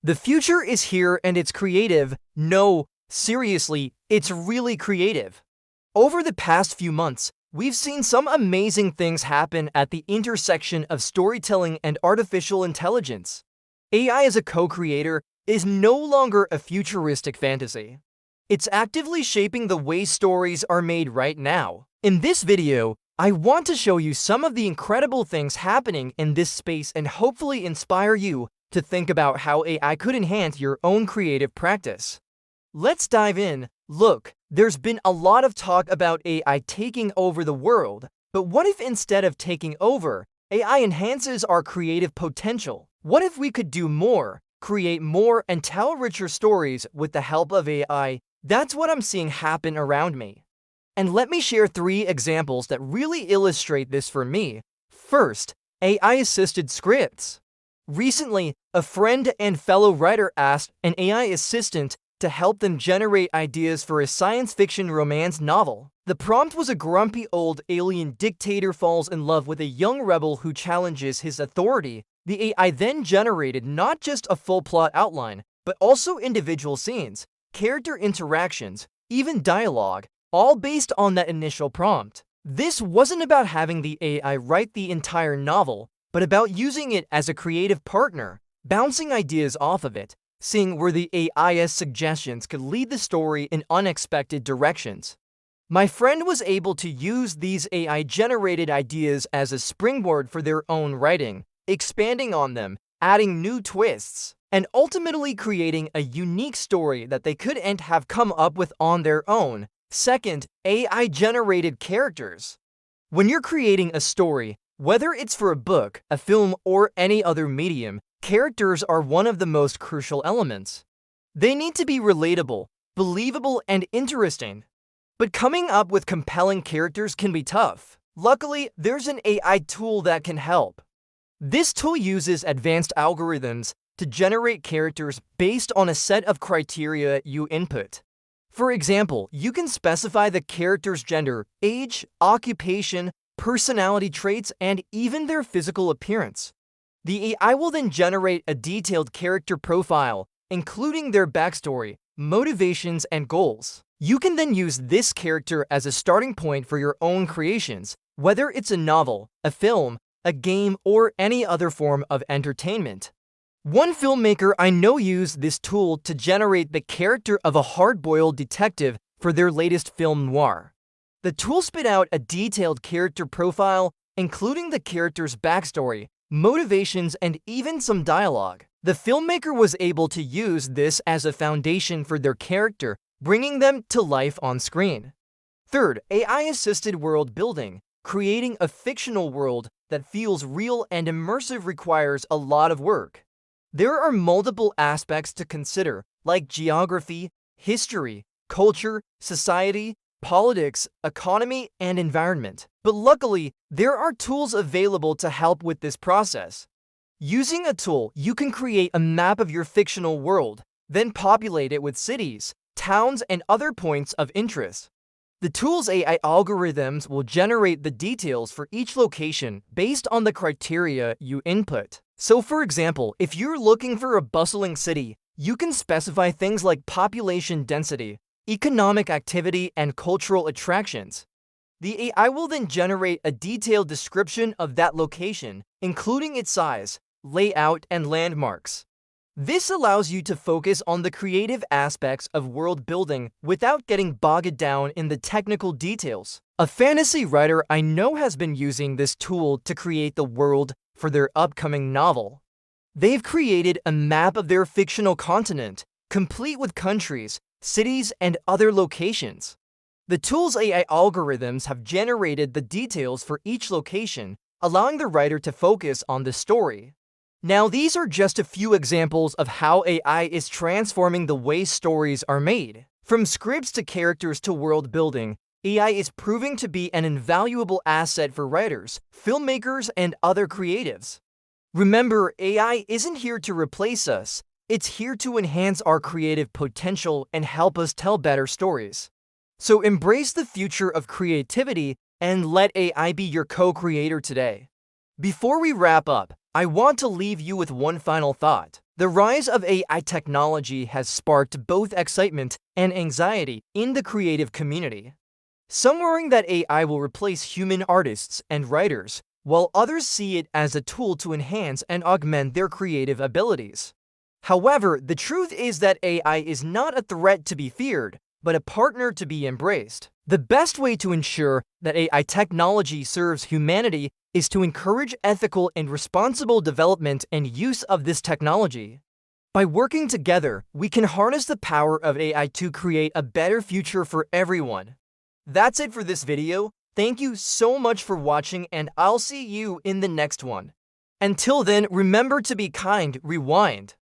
The future is here and it's creative. No, seriously, it's really creative. Over the past few months, we've seen some amazing things happen at the intersection of storytelling and artificial intelligence. AI as a co-creator is no longer a futuristic fantasy. It's actively shaping the way stories are made right now. In this video, I want to show you some of the incredible things happening in this space and hopefully inspire you to think about how AI could enhance your own creative practice. Let's dive in. Look, there's been a lot of talk about AI taking over the world, but what if instead of taking over, AI enhances our creative potential? What if we could do more, create more, and tell richer stories with the help of AI? That's what I'm seeing happen around me. And let me share 3 examples that really illustrate this for me. First, AI-assisted scripts. Recently, a friend and fellow writer asked an AI assistant to help them generate ideas for a science fiction romance novel. The prompt was: a grumpy old alien dictator falls in love with a young rebel who challenges his authority. The AI then generated not just a full plot outline, but also individual scenes, character interactions, even dialogue, all based on that initial prompt. This wasn't about having the AI write the entire novel, but about using it as a creative partner, bouncing ideas off of it, seeing where the AI's suggestions could lead the story in unexpected directions. My friend was able to use these AI-generated ideas as a springboard for their own writing, expanding on them, adding new twists, and ultimately creating a unique story that they couldn't have come up with on their own. Second, AI-generated characters. When you're creating a story, whether it's for a book, a film, or any other medium, characters are one of the most crucial elements. They need to be relatable, believable, and interesting. But coming up with compelling characters can be tough. Luckily, there's an AI tool that can help. This tool uses advanced algorithms to generate characters based on a set of criteria you input. For example, you can specify the character's gender, age, occupation, personality traits, and even their physical appearance. The AI will then generate a detailed character profile, including their backstory, motivations, and goals. You can then use this character as a starting point for your own creations, whether it's a novel, a film, a game, or any other form of entertainment. One filmmaker I know used this tool to generate the character of a hard-boiled detective for their latest film noir. The tool spit out a detailed character profile, including the character's backstory, motivations, and even some dialogue. The filmmaker was able to use this as a foundation for their character, bringing them to life on screen. Third, AI-assisted world building. Creating a fictional world that feels real and immersive requires a lot of work. There are multiple aspects to consider, like geography, history, culture, society, politics, economy, and environment. But luckily, there are tools available to help with this process. Using a tool, you can create a map of your fictional world, then populate it with cities, towns, and other points of interest. The tool's AI algorithms will generate the details for each location based on the criteria you input. So for example, if you're looking for a bustling city, you can specify things like population density, economic activity, and cultural attractions. The AI will then generate a detailed description of that location, including its size, layout, and landmarks. This allows you to focus on the creative aspects of world building without getting bogged down in the technical details. A fantasy writer I know has been using this tool to create the world for their upcoming novel. They've created a map of their fictional continent, complete with countries, cities, and other locations. The tool's AI algorithms have generated the details for each location, allowing the writer to focus on the story. Now, these are just a few examples of how AI is transforming the way stories are made. From scripts to characters to world building, AI is proving to be an invaluable asset for writers, filmmakers, and other creatives. Remember, AI isn't here to replace us. It's here to enhance our creative potential and help us tell better stories. So embrace the future of creativity and let AI be your co-creator today. Before we wrap up, I want to leave you with one final thought. The rise of AI technology has sparked both excitement and anxiety in the creative community. Some worrying that AI will replace human artists and writers, while others see it as a tool to enhance and augment their creative abilities. However, the truth is that AI is not a threat to be feared, but a partner to be embraced. The best way to ensure that AI technology serves humanity is to encourage ethical and responsible development and use of this technology. By working together, we can harness the power of AI to create a better future for everyone. That's it for this video. Thank you so much for watching, and I'll see you in the next one. Until then, remember to be kind, rewind.